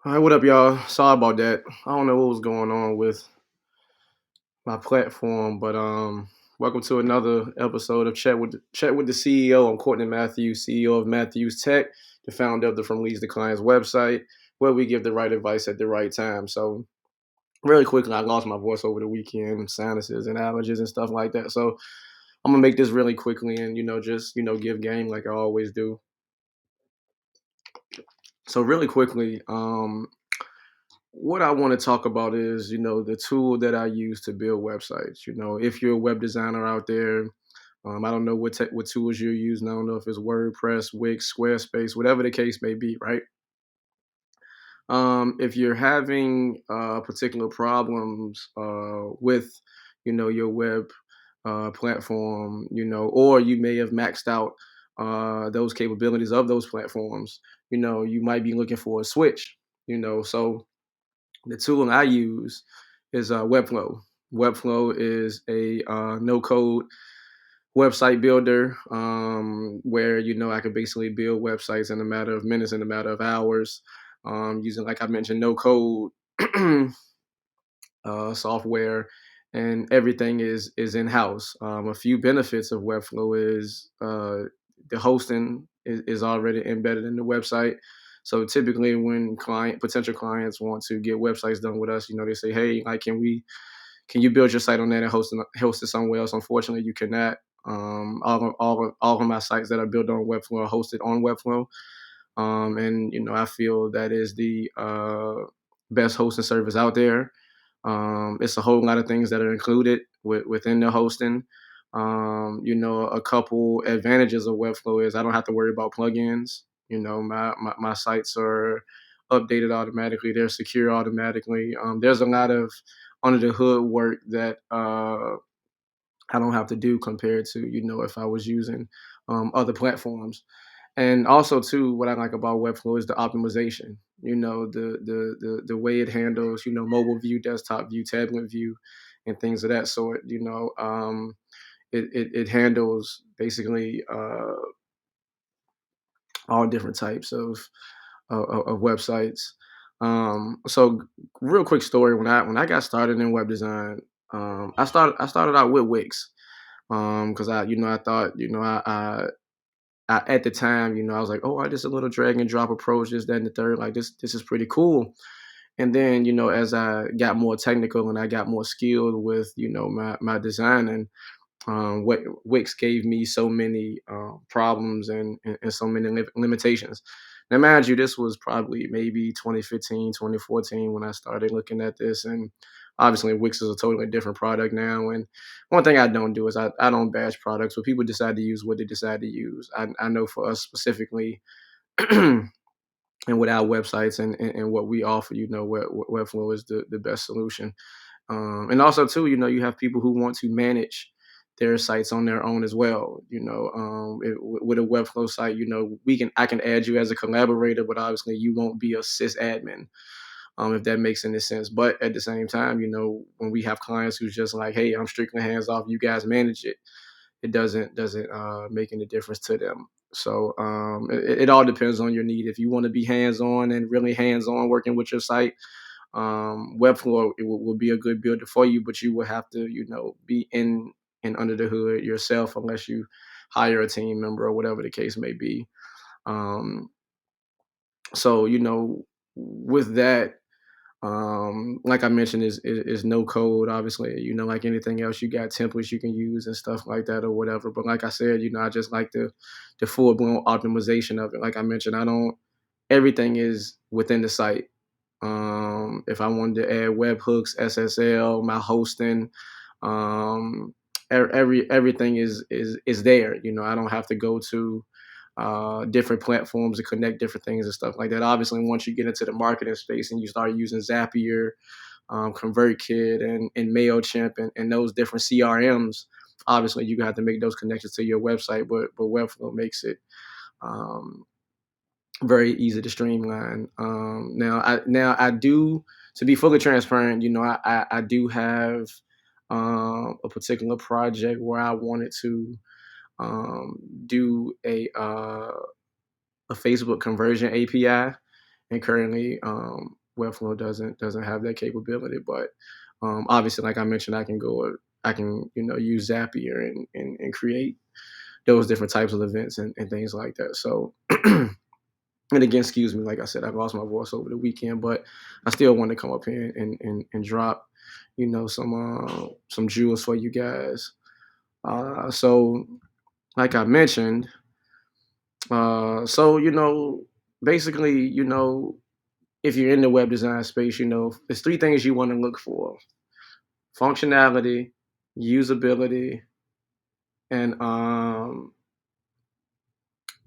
All right, what up, y'all? Sorry about that. I don't know what was going on with my platform, but welcome to another episode of Chat with the CEO. I'm Courtney.Matthews, CEO of Matthews Tech, the founder of the From Leads to Clients website, where we give the right advice at the right time. So, really quickly, I lost my voice over the weekend, sinuses and allergies and stuff like that. So, I'm gonna make this really quickly and just give game like I always do. So, really quickly, what I want to talk about is, the tool that I use to build websites. If you're a web designer out there, I don't know what tools you're using. I don't know if it's WordPress, Wix, Squarespace, whatever the case may be, right? If you're having particular problems with, your web platform, or you may have maxed out those capabilities of those platforms, you might be looking for a switch. So the tool I use is Webflow. Webflow is a no-code website builder where I could basically build websites in a matter of minutes, in a matter of hours, using, like I mentioned, no-code software, and everything is in house. A few benefits of Webflow is the hosting is already embedded in the website. So typically, when potential clients want to get websites done with us, they say, "Hey, like, can you build your site on that and host it somewhere else?" Unfortunately, you cannot. All of my sites that are built on Webflow are hosted on Webflow, and I feel that is the best hosting service out there. It's a whole lot of things that are included within the hosting. A couple advantages of Webflow is I don't have to worry about plugins. My sites are updated automatically. They're secure automatically. There's a lot of under the hood work that I don't have to do compared to if I was using other platforms. And also too, what I like about Webflow is the optimization. The way it handles mobile view, desktop view, tablet view, and things of that sort. It handles basically all different types of websites. So real quick story, when I got started in web design, I started out with Wix because I thought I at the time, I was like, oh, I just a little drag and drop approach, this, that, and the third. Like this is pretty cool. And then, as I got more technical and I got more skilled with, my designing, what Wix gave me so many problems and so many limitations. Now, mind you, this was probably maybe 2015, 2014 when I started looking at this. And obviously, Wix is a totally different product now. And one thing I don't do is I don't bash products, but people decide to use what they decide to use. I know for us specifically, and with our websites and what we offer, Webflow is the best solution. And also too, you have people who want to manage their sites on their own as well. With a Webflow site, I can add you as a collaborator, but obviously you won't be a sysadmin, if that makes any sense. But at the same time, when we have clients who's just like, hey, I'm strictly hands off, you guys manage it. It doesn't make any difference to them. So it all depends on your need. If you want to be hands on and really hands on working with your site, Webflow will be a good builder for you, but you will have to, be in and under the hood yourself unless you hire a team member or whatever the case may be. Um, so with that, like I mentioned, is no code. Obviously, like anything else, you got templates you can use and stuff like that or whatever. But like I said, I just like the full blown optimization of it. Like I mentioned, I don't. Everything is within the site. If I wanted to add webhooks, SSL, my hosting, um, everything is there. I don't have to go to different platforms to connect different things and stuff like that. Obviously, once you get into the marketing space and you start using Zapier, ConvertKit, and Mailchimp, and those different CRMs, obviously you have to make those connections to your website. But Webflow makes it um, very easy to streamline. Now I do, to be fully transparent. I do have a particular project where I wanted to do a Facebook conversion API, and currently Webflow doesn't have that capability. But obviously, like I mentioned, I can use Zapier and create those different types of events and things like that. So and again, excuse me, like I said, I lost my voice over the weekend, but I still want to come up here and drop, some jewels for you guys. So like I mentioned, so basically, if you're in the web design space, there's three things you want to look for: functionality, usability, and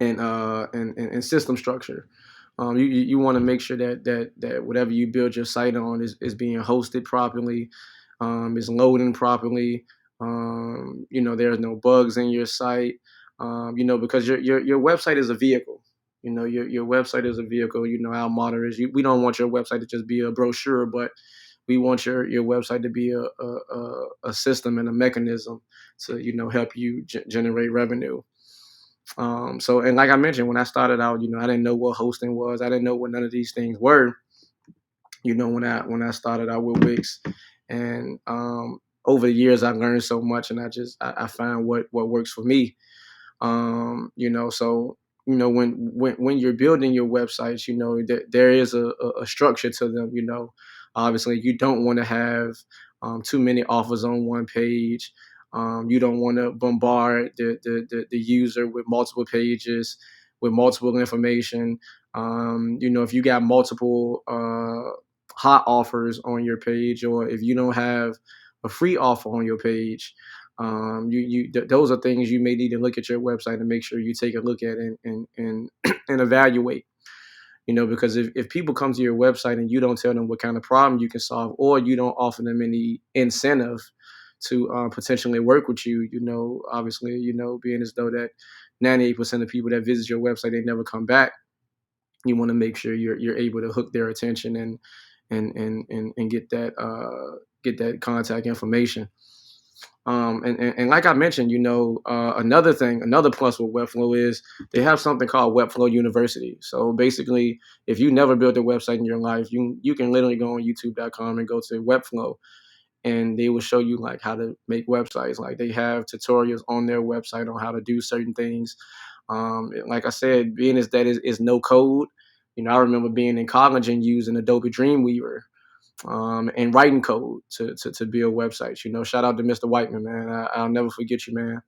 and system structure. You want to make sure that whatever you build your site on is being hosted properly, is loading properly. There's no bugs in your site. Because your website is a vehicle. Your website is a vehicle. Our motto is we don't want your website to just be a brochure, but we want your website to be a system and a mechanism to help you generate revenue. So, and like I mentioned, when I started out, I didn't know what hosting was. I didn't know what none of these things were. When I started out with Wix, and over the years, I learned so much, and I found what works for me. So when you're building your websites, there is a structure to them. Obviously, you don't want to have too many offers on one page. You don't want to bombard the user with multiple pages with multiple information. If you got multiple hot offers on your page, or if you don't have a free offer on your page, those are things you may need to look at your website and make sure you take a look at and and evaluate. Because if people come to your website and you don't tell them what kind of problem you can solve, or you don't offer them any incentive to potentially work with you, obviously, being as though that 98% of people that visit your website, they never come back. You want to make sure you're able to hook their attention and get that contact information. And like I mentioned, another plus with Webflow is they have something called Webflow University. So basically, if you never built a website in your life, you can literally go on YouTube.com and go to Webflow, and they will show you like how to make websites. Like they have tutorials on their website on how to do certain things. Like I said, being as that is no code. I remember being in college and using Adobe Dreamweaver and writing code to build websites. Shout out to Mr. Whiteman, man. I'll never forget you, man.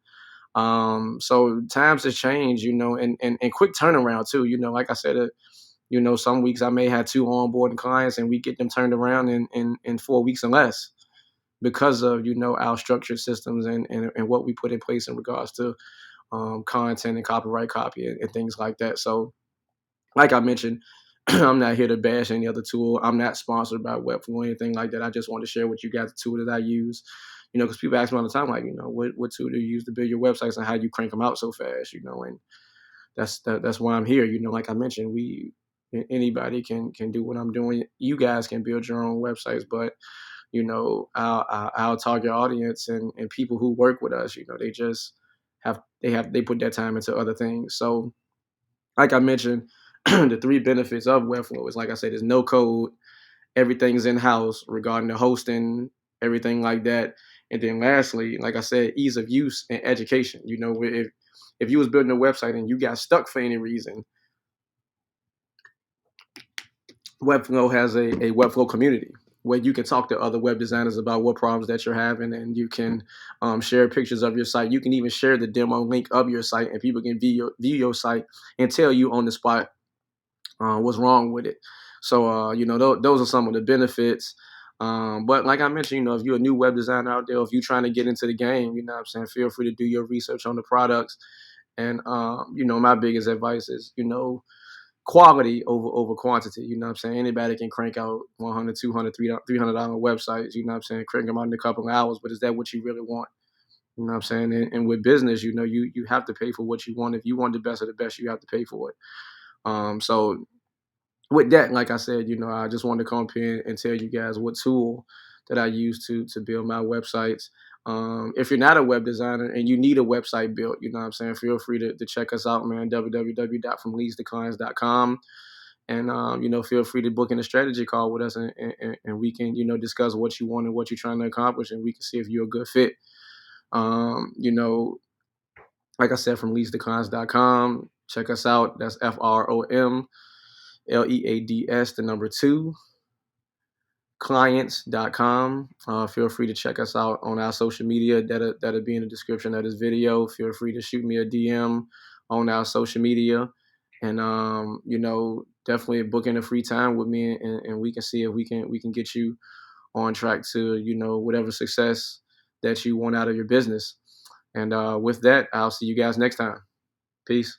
So times has changed, and quick turnaround too. Like I said, some weeks I may have two onboarding clients, and we get them turned around in 4 weeks and less because of our structured systems and what we put in place in regards to content and copyright copy and things like that. So like I mentioned, I'm not here to bash any other tool. I'm not sponsored by Webflow or anything like that. I just want to share with you guys the tool that I use. Because people ask me all the time, like, what tool do you use to build your websites and how you crank them out so fast, and that's why I'm here. Like I mentioned, anybody can do what I'm doing. You guys can build your own websites, but our target audience and people who work with us, they just they put that time into other things. So like I mentioned, the three benefits of Webflow is, like I said, is no code, everything's in house regarding the hosting, everything like that. And then lastly, like I said, ease of use and education. If you was building a website and you got stuck for any reason, Webflow has a Webflow community where you can talk to other web designers about what problems that you're having, and you can share pictures of your site. You can even share the demo link of your site, and people can view your site and tell you on the spot what's wrong with it. So, those are some of the benefits. But like I mentioned, if you're a new web designer out there, if you're trying to get into the game, what I'm saying, feel free to do your research on the products. And, my biggest advice is, quality over quantity. What I'm saying? Anybody can crank out 100, 200, $300 websites, what I'm saying, crank them out in a couple of hours, but is that what you really want? What I'm saying? And with business, you have to pay for what you want. If you want the best of the best, you have to pay for it. So with that, like I said, I just wanted to come up here and tell you guys what tool that I use to build my websites. If you're not a web designer and you need a website built, what I'm saying, feel free to check us out, man. www.fromleadsdeclines.com. And feel free to book in a strategy call with us, and we can discuss what you want and what you're trying to accomplish, and we can see if you're a good fit. You know, like I said, from leads2clients.com. Check us out. That's FROMLEADS, the number two, clients.com. Feel free to check us out on our social media. That'll be in the description of this video. Feel free to shoot me a DM on our social media. And definitely book in a free time with me, and we can see if we can get you on track to whatever success that you want out of your business. And with that, I'll see you guys next time. Peace.